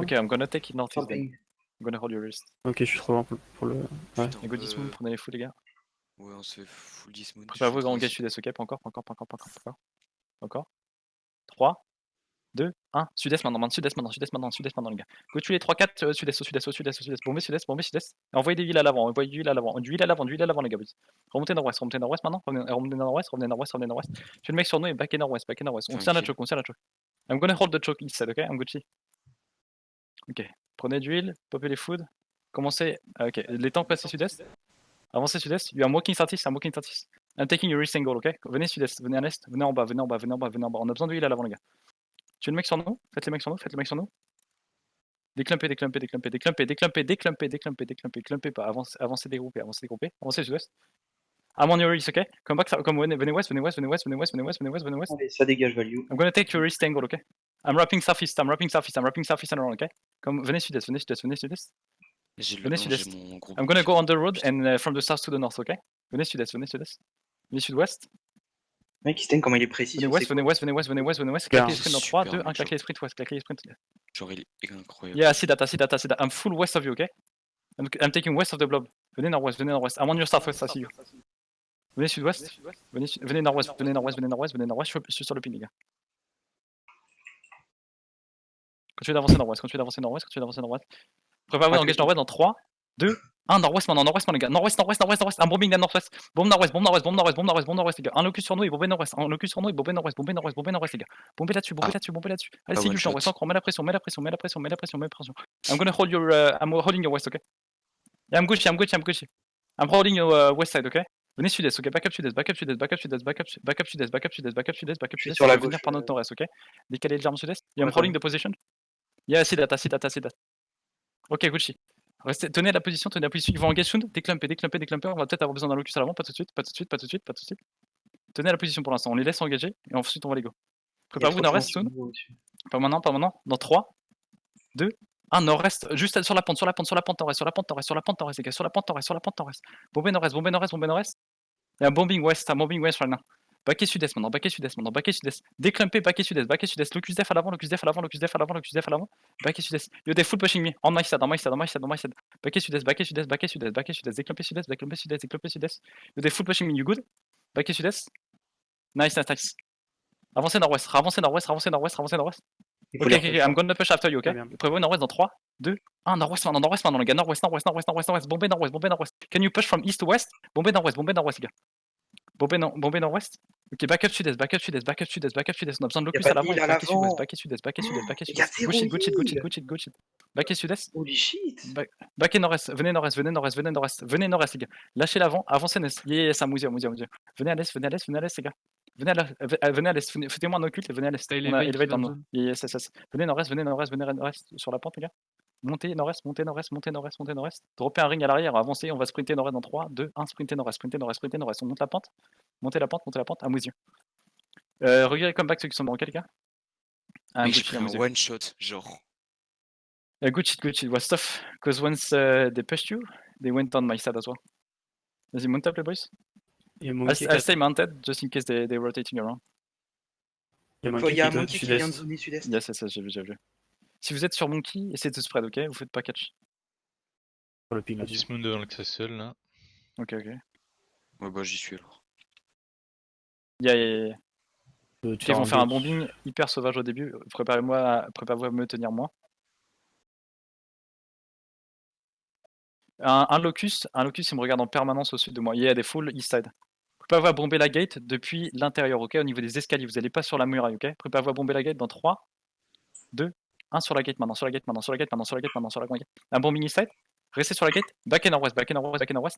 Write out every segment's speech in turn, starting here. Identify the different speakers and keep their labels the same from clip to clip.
Speaker 1: Ok, I'm gonna take it northeast then.
Speaker 2: Camping.
Speaker 1: I'm gonna hold your wrist.
Speaker 3: Ok, je suis trop loin pour le. Ouais.
Speaker 1: Et go dismount, prenez les fous les gars.
Speaker 4: Ouais, on se fait full dismount.
Speaker 1: Préparez-vous grand engage sud-est, ok? Pas encore. Encore. 3, 2, 1. Sud-est maintenant, sud-est maintenant les gars. Go tuer les 3, 4, sud-est, bombez sud-est. Et envoyez des villes à l'avant, du huile à l'avant les gars. Remontez nord-ouest maintenant. Remontez nord-ouest. Tu le mec sur nous et back et nord-ouest. On tient la choke. I'm gonna hold the choke east side, ok? I'm Gucci. Ok. Prenez du heal, popez les food. Commencez. Ok. Les tanks passez sud-est. Avancez sud-est. You are walking southeast. I'm taking your east angle, ok? Venez sud-est, venez à l'est, venez en bas. On a besoin de heal à l'avant, les gars. Tu le mec sur nous. Faites les mecs sur nous. Déclumpez pas. Avancez dégroupez. Avancez sud-est. I'm on your east, ok? Come back, venez west.
Speaker 2: Allez, ça dégage value.
Speaker 1: I'm gonna take your east angle, ok? I'm wrapping southeast and around, ok? Comme venez sud-est. Venez sud-est. I'm gonna go on the road and from the south to the north, ok? Venez sud-est. Venez sud-ouest.
Speaker 2: Mec, Sten, comment il est précis.
Speaker 1: Venez west. Claquez les sprints dans 3, 2, 1, claquez les sprints west.
Speaker 4: Genre, il est incroyable.
Speaker 1: Yeah, I see that. I'm full west of you, okay? I'm taking west of the blob. Venez nord-ouest. I'm on your southwest, I see you. Venez sud-ouest. Venez nord-ouest. Je suis sur le ping, les gars. Continuez d'avancer nord-ouest. Préparez-vous à engage nord-ouest dans 3, 2, 1, nord-ouest maintenant, les gars. Nord-ouest. Un bombing dans nord-ouest. Bombe nord-ouest, les gars. Un locus sur nous et bombez nord-ouest. Les gars. Bombez là-dessus. Allez, c'est du nord-ouest encore. Mets la pression. I'm gonna hold your, I'm holding your west, okay? Yeah, I'm Gucci. I'm holding your west side, okay? Venez sud-est, ok? Backup sud-est.
Speaker 2: Sur la
Speaker 1: Venir
Speaker 2: gauche,
Speaker 1: par notre nord-est, ok? Décaler les armes sud-est. Yeah, I'm holding the position. Yeah, I see that. Ok, Gucci. Tenez la position, ils vont engage soon. Déclumper. On va peut-être avoir besoin d'un locus à l'avant, pas tout de suite. Tenez la position pour l'instant, on les laisse engager et ensuite on va les go. Préparez-vous nord-est soon. Pas maintenant. Dans 3, 2, 1, nord-est, juste sur la pente nord-est, les gars, sur la pente nord-est. Bombez nord-est. Il y a un bombing west right now. Baquet sud-est maintenant. Déclumper, baquet sud-est. Locus def à l'avant. Baquet sud-est. You they full pushing me. On my side. Baquet sud-est. Déclumper sud-est. You they full pushing me. You good? Baquet sud-est. Nice. Avancez nord-ouest. Ok, I'm gonna push after you, ok? Prévoyez nord-ouest dans 3, 2, 1, nord-ouest maintenant, les gars. Nord-ouest. Bombez nord-ouest. Can you push from east to west? Bombez nord-ouest, les gars. Bombez nord-ouest. Ok, backup sud-est. On a besoin de locus à l'avant. Baquet sudest. Good shit. Baquet sud-est.
Speaker 2: Holy shit.
Speaker 1: Baquet nord-est. Venez nord-est, les gars. Lâchez l'avant, avancez l'est. Yes, Amousia. Venez à l'est, les gars. Venez à l'est. Foutez-moi un occulte et venez à l'est. On a élevé dans le. Yes. Venez nord-est sur la pente, les gars. Montez nord-est. Droppez un ring à l'arrière, avancez, on va sprinter nord-est dans 3, 2, 1, sprinter nord-est. On monte la pente. Montez la pente, à Mousieux. Regardez comeback ceux qui sont banqués, les gars.
Speaker 4: J'ai pris un one shot, genre.
Speaker 1: Good shit, was tough. Because once they pushed you, they went on my side as well. Vas-y, mount up les boys. I'll stay mounted, just in case they're rotating around.
Speaker 2: Il y a un monkey qui vient de zoner sud-est.
Speaker 1: Yes, j'ai vu. Si vous êtes sur monkey, essayez de spread, ok? Vous faites pas catch.
Speaker 3: Sur le ping là.
Speaker 5: Dismount devant le castle là.
Speaker 1: Ok.
Speaker 4: Ouais, bah j'y suis alors.
Speaker 1: Yeah. Ils vont faire un bombing hyper sauvage au début. Préparez-vous à me tenir moi. Un locus, il me regarde en permanence au sud de moi. Il y a des full east side. Préparez-vous à bomber la gate depuis l'intérieur, ok? Au niveau des escaliers, vous n'allez pas sur la muraille, ok? Préparez-vous à bomber la gate dans 3, 2, 1 sur la gate maintenant. Un bombing east side. Restez sur la gate. Back and nord-ouest.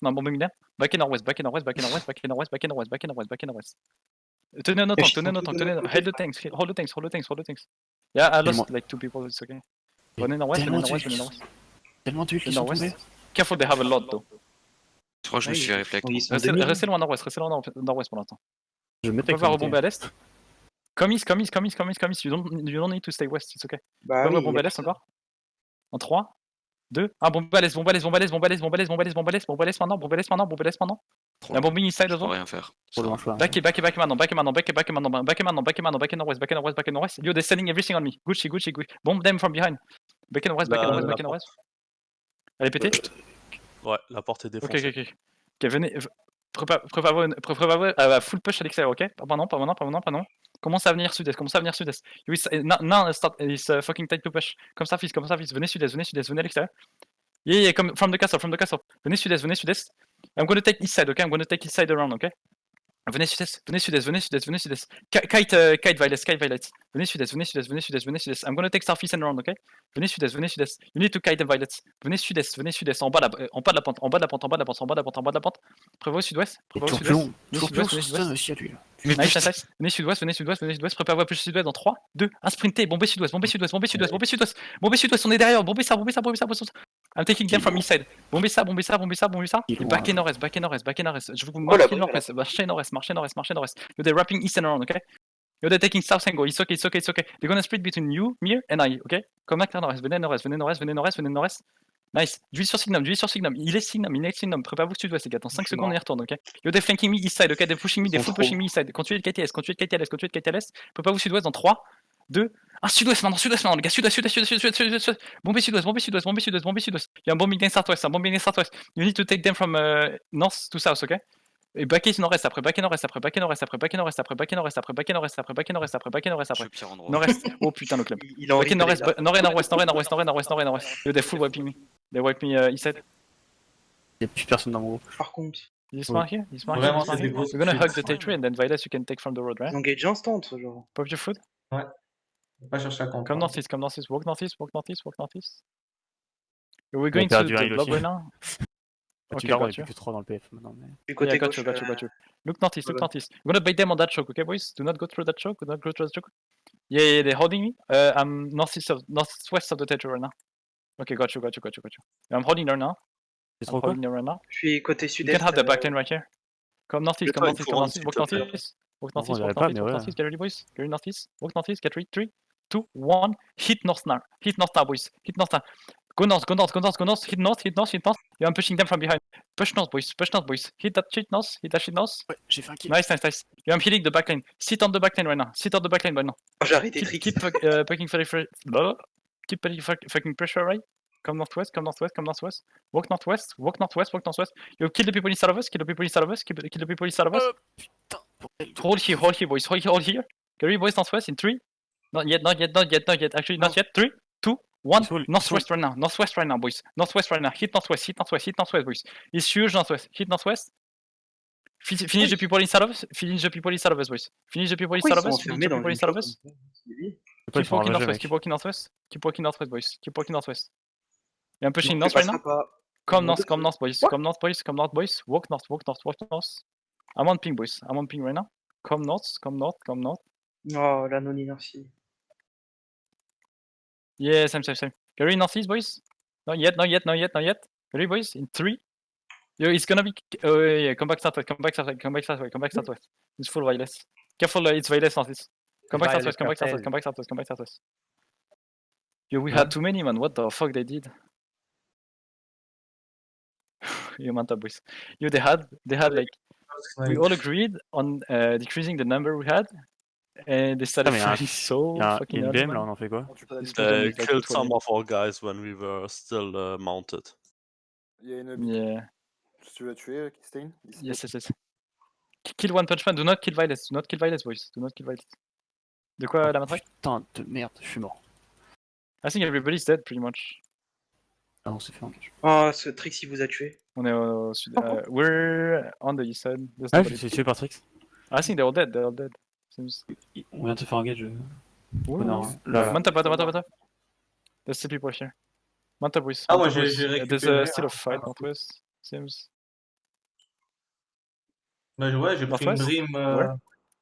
Speaker 1: Un bombing there. Back and nord-ouest. Tenez nos tanks. Hold the tanks. Yeah, I lost like 2 people, it's okay. Venez nord-ouest.
Speaker 3: Tellement de qui sont tombés.
Speaker 1: Careful, they have a lot though.
Speaker 4: Je crois que je me suis fait réflexe.
Speaker 1: Restez loin nord-ouest pour l'instant.
Speaker 3: Je
Speaker 1: On va rebomber à l'est. Come east. You don't need to stay west, it's okay. On va bomber à l'est encore. En 3, 2, 1, bombe à l'est maintenant. Il y a un bombing inside
Speaker 4: Je peux rien faire.
Speaker 1: Back maintenant. Yo, they're selling everything on me. Gucci. Bomb them from behind. Back and west, back and west, back and west. Elle est pétée?
Speaker 5: Ouais, la porte est
Speaker 1: Ok,
Speaker 5: défoncée.
Speaker 1: ok. Ok, venez. Préparez full push à l'extérieur, ok? Pas maintenant. Commence à venir sud-est, Now start is fucking tight to push. Comme ça, fils. Venez sud-est, venez à l'extérieur. Yeah, come from the castle. Venez sud-est. I'm gonna take east side, okay? I'm gonna take east side around, okay? Venez sud-est. Kite Violet. Venez sud-est. I'm gonna take southeast and around, okay? Venez sud-est. You need to kite the Violet. Venez sud-est. En bas de la pente. Prévois au sud-ouest.
Speaker 3: Toujours plus long putain aussi à lui.
Speaker 1: Nice. Venez sud-ouest. Préparez-vous à plus sud-ouest dans 3, 2, 1, sprinter. Bombez sud-ouest. On est derrière. Bombez ça. I'm taking them from east side. Bombez ça. Et back and nord-est. Je vous marche nord-est. Marchez nord-est. You're wrapping east and around, okay? You're taking south angle. It's okay. They're gonna split between you, Mir, and I, okay? Comme là, nord-est. Venez nord-est. Nice. J'uis sur Signum. Il est Signum. Préparez-vous sud-ouest, les gars. Dans 5 secondes, on y retourne, ok? You're flanking me east side, okay? They're pushing me, pushing me east side. Continuez de KTS. Préparez-vous sud-ouest dans 3, 2, 1. Sud-ouest maintenant, les gars. Sud-ouest. Bombez sud-ouest. Il y a un bombing against southwest. You need to take them from north to south, okay? Et backer nord-est, après backer nord-est.
Speaker 4: Je suis au pire endroit.
Speaker 1: Nord-est. Oh putain, le club. Backer nord-est, nord et nord-ouest. Yo, they full wiping me. They wipe me east side.
Speaker 3: Y'a plus personne dans mon groupe.
Speaker 2: Par contre,
Speaker 1: He's smart here.
Speaker 6: Vraiment, c'est des gros
Speaker 1: We're gonna hug the
Speaker 6: succès.
Speaker 1: territory and then Vilas you can take from the road, right?
Speaker 2: ils engage instant, genre.
Speaker 1: Pop your foot.
Speaker 6: Faut pas chercher à comprendre.
Speaker 1: Come northeast. Walk northeast. We're going
Speaker 3: a
Speaker 1: to
Speaker 3: perdu
Speaker 1: the
Speaker 3: un
Speaker 1: blob
Speaker 3: aussi.
Speaker 1: right now.
Speaker 3: Tu
Speaker 1: Okay,
Speaker 3: verras,
Speaker 1: got
Speaker 3: il n'y
Speaker 1: you.
Speaker 3: a plus que 3 dans le PF maintenant. Mais...
Speaker 2: Du côté
Speaker 1: Got
Speaker 2: gauche,
Speaker 1: you. Look northeast. We're gonna bait them on that choke, okay, boys? Do not go through that choke. Yeah, they're holding me. I'm northwest of the territory right now. Okay, got you. I'm holding there now.
Speaker 3: C'est trop quoi?
Speaker 2: je suis côté
Speaker 1: You
Speaker 2: sud-est.
Speaker 1: can have the backline right here. Come northeast.
Speaker 5: Walk northeast.
Speaker 1: Walk northeast. Get ready, boys. Get ready northeast. Walk northeast. Get ready. 3, 2, 1. Hit north now, boys. Go north. Hit north. Yeah, I'm pushing them from behind. Push north, boys. Hit that shit north.
Speaker 3: Ouais, j'ai fait un kill.
Speaker 1: Nice. Yeah, I'm hitting the backline. Sit on the backline right now.
Speaker 2: Oh, j'ai arrêté Trix.
Speaker 1: Keep putting fucking pressure, right? Come northwest. Walk northwest. You kill the people inside of us. Kill the people inside of us.
Speaker 3: Putain, bordel.
Speaker 1: Hold here, boys. Hold here. Carry boys northwest in 3. Not yet. Actually, not yet. 3, 2, 1. Northwest right now, boys. Hit northwest, boys. It's huge northwest. Hit northwest. Finish the people inside of us, boys. Finish the people inside of us. Keep walking northwest, boys. Keep walking northwest. Yeah, I'm pushing north right now. Come north, boys. Walk north. I'm on ping, boys. Right now. Come north.
Speaker 2: Oh, la non-inertie.
Speaker 1: Yeah, same. Carry northeast, boys. Not yet. Carry, boys. In 3. Yo, it's gonna be. Yeah. Come back southwest. It's full Violet. Careful, it's Violet northeast. Come back southwest. Yo, we had too many, man. What the fuck they did? You manta, boys. Yo, they had like. We all agreed on decreasing the number we had. And they started fighting so fucking
Speaker 3: Une
Speaker 1: hard,
Speaker 3: BM
Speaker 1: man.
Speaker 3: là, on en fait quoi?
Speaker 5: Killed some of our guys when we were still mounted.
Speaker 7: Il y a une
Speaker 1: Yeah.
Speaker 7: Tu l'as tué, Stein?
Speaker 1: Yes. Kill one punch man. Do not kill Violet, boys. De quoi la matraque?
Speaker 3: Putain de merde, je suis mort.
Speaker 1: I think everybody's dead pretty much.
Speaker 3: Ah non, c'est fait engage.
Speaker 2: Oh, ce Trix, il vous a tué.
Speaker 1: On est au sud. We're on the east side. There's
Speaker 3: Ah, je
Speaker 1: nobody.
Speaker 3: me suis tué par Trix.
Speaker 1: I think they're all dead. Seems.
Speaker 3: On vient de se faire engage.
Speaker 1: Ooh.
Speaker 3: Non, là.
Speaker 1: Manta. There's still people here. Manta, boys.
Speaker 6: Ah, moi,
Speaker 1: Manta,
Speaker 6: j'ai
Speaker 1: boys.
Speaker 6: récupéré.
Speaker 1: There's still a fight northwest. Seems.
Speaker 6: Bah ouais, j'ai pris une
Speaker 1: Northwest?
Speaker 6: dream.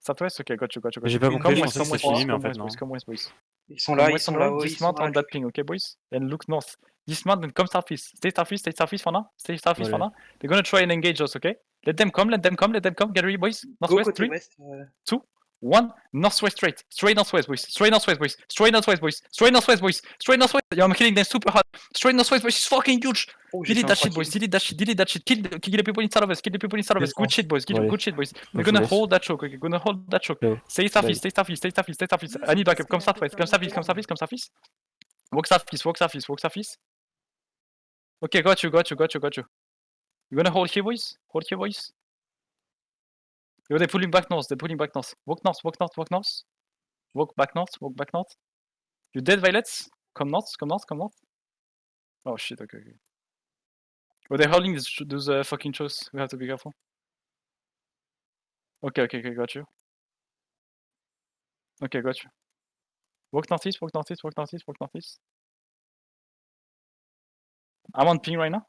Speaker 1: Southwest? Ok, got you.
Speaker 3: J'ai pas compris, je
Speaker 1: Come
Speaker 3: pensais que c'était fini, mais en fait non.
Speaker 1: Come west, boys.
Speaker 2: Ils sont là,
Speaker 1: Come
Speaker 2: ils
Speaker 1: west
Speaker 2: sont
Speaker 1: on
Speaker 2: là.
Speaker 1: road, dismount on that ping, okay, boys? And look north. Dismount and come southeast. Stay southeast for now. They're gonna try and engage us, okay? Let them come. Get ready, boys.
Speaker 2: Go
Speaker 1: Northwest,
Speaker 2: côté
Speaker 1: 3,
Speaker 2: ouest.
Speaker 1: 1. Northwest straight. Straight northwest, boys. Yo, I'm killing them super hard. Straight northwest, boys. It's fucking huge.
Speaker 2: Oh, j'ai
Speaker 1: Delete
Speaker 2: fait un
Speaker 1: that shit, boys.
Speaker 2: tracking.
Speaker 1: Delete that shit. Kill the people inside of us. Good shit, boys. Good shit, boys. We're gonna hold that choke. Okay,
Speaker 3: Yeah.
Speaker 1: Stay southeast. I need backup. Come southwest. Walk southeast, walk southeast, walk southeast. Okay, got you. You're gonna hold here, boys. Hold here, boys. Yo, they're pulling back north. Walk north. Walk back north. You dead, Violets? Come north. Oh shit, okay. Oh, they're holding those fucking shows. We have to be careful. Okay, got you. Okay, got you. Walk northeast. I'm on ping right now.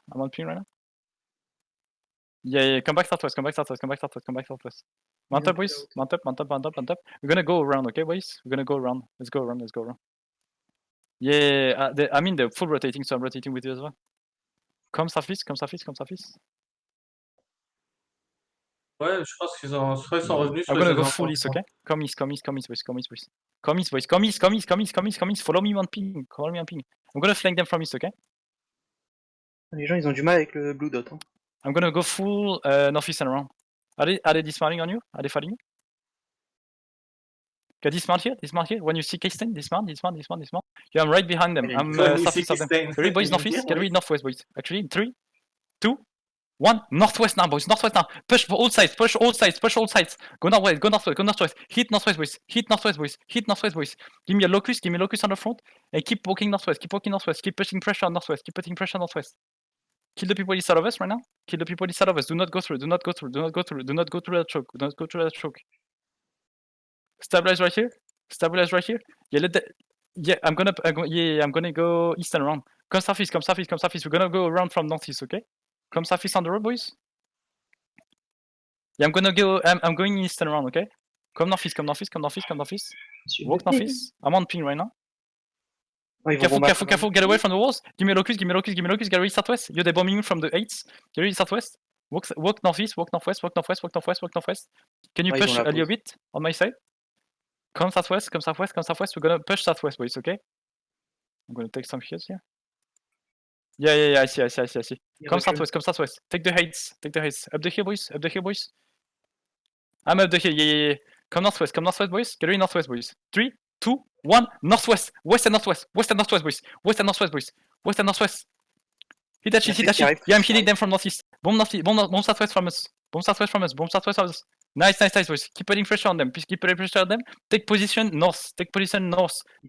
Speaker 1: Yeah, come back southwest. Mount up, boys. Mount up. We're gonna go around, okay, boys? We're gonna go around. Let's go around. Yeah, I mean they're full rotating, so I'm rotating with you as well. Come southeast.
Speaker 6: Ouais, je pense qu'ils ont. Soit ils sont revenus, soit
Speaker 1: I'm
Speaker 6: ils
Speaker 1: gonna go
Speaker 6: ont
Speaker 1: full
Speaker 6: encore-
Speaker 1: east, okay? Come east, boys. Come east. Follow me on ping. I'm gonna flank them from east, okay?
Speaker 2: Les gens, ils ont du mal avec le blue dot. Hein.
Speaker 1: I'm gonna go full northeast and around. Are they dismounting on you? Are they fighting you? Okay, dismount here. When you see K-Stain, dismount. Yeah, I'm right behind them. I'm
Speaker 6: When you
Speaker 1: southeast
Speaker 6: see
Speaker 1: of them.
Speaker 6: K-Stain.
Speaker 1: Get ready, boys, northeast.
Speaker 6: Yeah,
Speaker 1: Get ready, northwest, boys. Actually, in 3, 2, 1. Northwest now, boys. Push for all sides. Go northwest. Hit northwest, boys. Give me a locust on the front. And keep walking northwest. Keep pushing pressure on northwest. Kill the people inside of us right now. Do not go through. Do not go through that choke. Stabilize right here. Yeah, I'm gonna go east and around. Come southeast. We're gonna go around from northeast, okay? Come southeast on the road, boys. Yeah, I'm going east and around, okay? Come northeast. Walk northeast. I'm on ping right now.
Speaker 2: Oh, ils vont
Speaker 1: Careful, get away from the walls. Give me a locust, get ready southwest. You're the bombing from the 8s. Get ready southwest. Walk northeast. Can you
Speaker 2: Ouais, ils
Speaker 1: push
Speaker 2: ont la
Speaker 1: a little
Speaker 2: pause.
Speaker 1: bit on my side? Come southwest. We're gonna push southwest, boys, okay? I'm gonna take some hits here. Yeah, I see.
Speaker 2: Ils
Speaker 1: Come
Speaker 2: reculent.
Speaker 1: southwest. Take the heights. Up the hill, boys. I'm up the hill, yeah. Come northwest, boys. Get ready northwest, boys. 3, 2, 1, northwest. West and northwest, boys. Hit that shit.
Speaker 2: Arrive.
Speaker 1: Yeah, I'm hitting them from northeast. Bomb southwest from us. Nice, boys. Keep putting pressure on them. Take position north.
Speaker 2: Ils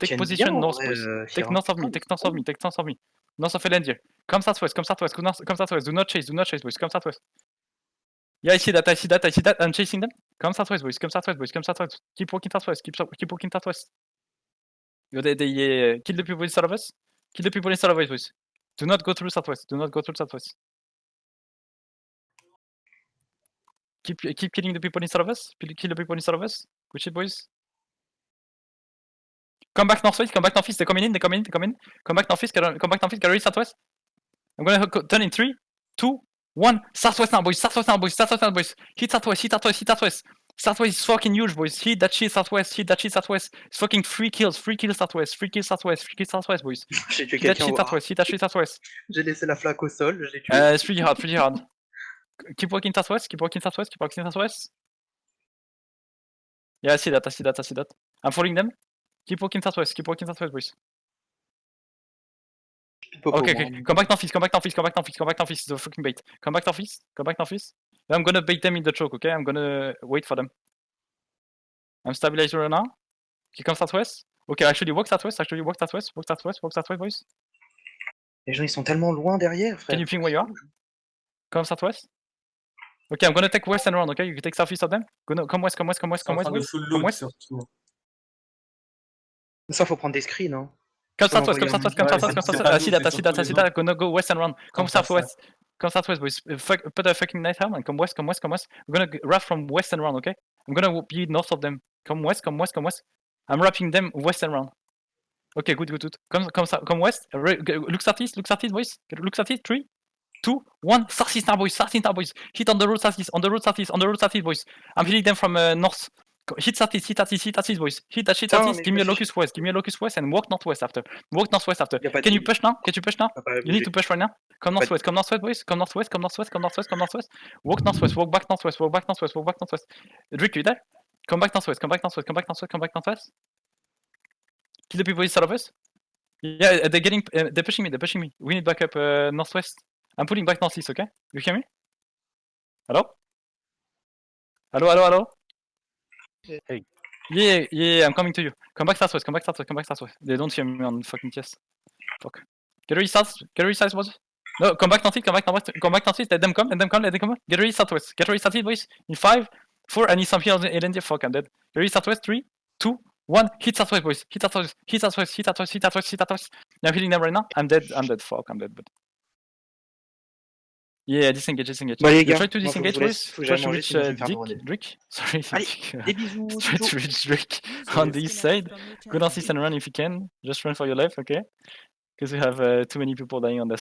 Speaker 2: tiennent bien, en
Speaker 1: North,
Speaker 2: vrai,
Speaker 1: boys. Take
Speaker 2: Fira.
Speaker 1: north of me. North of Elendir. Come southwest. Do not chase, boys. Come southwest. Yeah, I see that. I'm chasing them. Come southwest, boys. Keep walking southwest. They kill the people inside of us. Boys. Do not go through southwest. Keep killing the people inside of us. Good shit, boys. Come back northeast. They're coming in. Come back northeast. Get ready southwest. I'm gonna turn in 3, 2, 1. Southwest now, boys. Hit southwest. Southwest is fucking huge, boys. Hit that shit southwest. It's fucking 3 kills southwest. Boys.
Speaker 2: J'ai tué
Speaker 1: Hit that
Speaker 2: quelqu'un.
Speaker 1: shit southwest.
Speaker 2: J'ai laissé la flaque au sol, je l'ai tué.
Speaker 1: It's pretty hard. Keep walking southwest. Yeah, I see that. I'm following them. Keep walking southwest, boys. Okay. Come back northeast. It's a fucking bait. Come back northeast. I'm gonna bait them in the choke, okay? I'm gonna wait for them. I'm stabilized right now. Okay, come southwest. Okay, actually walk southwest, boys.
Speaker 2: Les gens, ils sont tellement loin derrière, frère.
Speaker 1: Can you ping where you are? Come southwest. Okay, I'm gonna take west and around, okay? You can take southeast of them. Come west,
Speaker 6: Ils sont en train de
Speaker 1: boys.
Speaker 6: full
Speaker 1: Come
Speaker 6: loot,
Speaker 1: west.
Speaker 6: surtout.
Speaker 2: Ça, faut prendre des screens, hein.
Speaker 1: Come
Speaker 2: Faut
Speaker 1: southwest.
Speaker 2: l'envoyer en-
Speaker 6: Ouais,
Speaker 1: I see that.
Speaker 6: c'est surtout les
Speaker 1: Gonna go west and round. Come
Speaker 6: Comme ça,
Speaker 1: southwest. Boys. Put a fucking night helm and come west. We're gonna wrap from west and round, okay? I'm gonna be north of them. Come west. I'm wrapping them west and round. Okay, good. Come west. Look southeast, boys. Look southeast. 3, 2, 1. Southeast now, boys. Hit on the road southeast, boys. I'm hitting them from north. Hit southeast, boys. Hit that shit
Speaker 2: Attends,
Speaker 1: southeast.
Speaker 2: mais
Speaker 1: Give me a
Speaker 2: je-
Speaker 1: locust west and walk northwest after.
Speaker 2: Y a pas de
Speaker 1: Can you
Speaker 2: deal.
Speaker 1: push now?
Speaker 2: Faut pas
Speaker 1: You
Speaker 2: bouger.
Speaker 1: need to push right now. Come
Speaker 2: Pas de-
Speaker 1: northwest, boys. Come northwest. Walk northwest. Walk back northwest. Drake, you there? Come back northwest. Kill the people inside of us. Yeah, they're pushing me. We need backup northwest. I'm pulling back northeast, okay? You hear me? Hello? Hello?
Speaker 5: Hey.
Speaker 1: Yeah, I'm coming to you. Come back southwest. They don't hear me on fucking chest. Fuck. Get ready south, boys. No, come back northeast, let them come. Get ready southwest, boys. In 5, 4, I need some heals in India. Fuck, I'm dead. Get ready southwest, 3, 2, 1. Hit southwest, boys. Hit southwest. I'm hitting them right now. I'm dead. Fuck, I'm dead, but. Yeah, disengage.
Speaker 2: Bon, les
Speaker 1: You
Speaker 2: gars,
Speaker 1: try to
Speaker 2: moi, faut que
Speaker 1: disengage,
Speaker 2: je vous laisse.
Speaker 1: boys.
Speaker 2: Faut que
Speaker 1: Try
Speaker 2: j'aille
Speaker 1: to
Speaker 2: manger,
Speaker 1: reach
Speaker 2: sinon je vais me faire demander.
Speaker 1: Drake. Sorry,
Speaker 2: Allez, des bisous.
Speaker 1: try to reach Drake on the east side. Go northeast and run if you can. Just run for your life, okay? Because we have too many people dying on that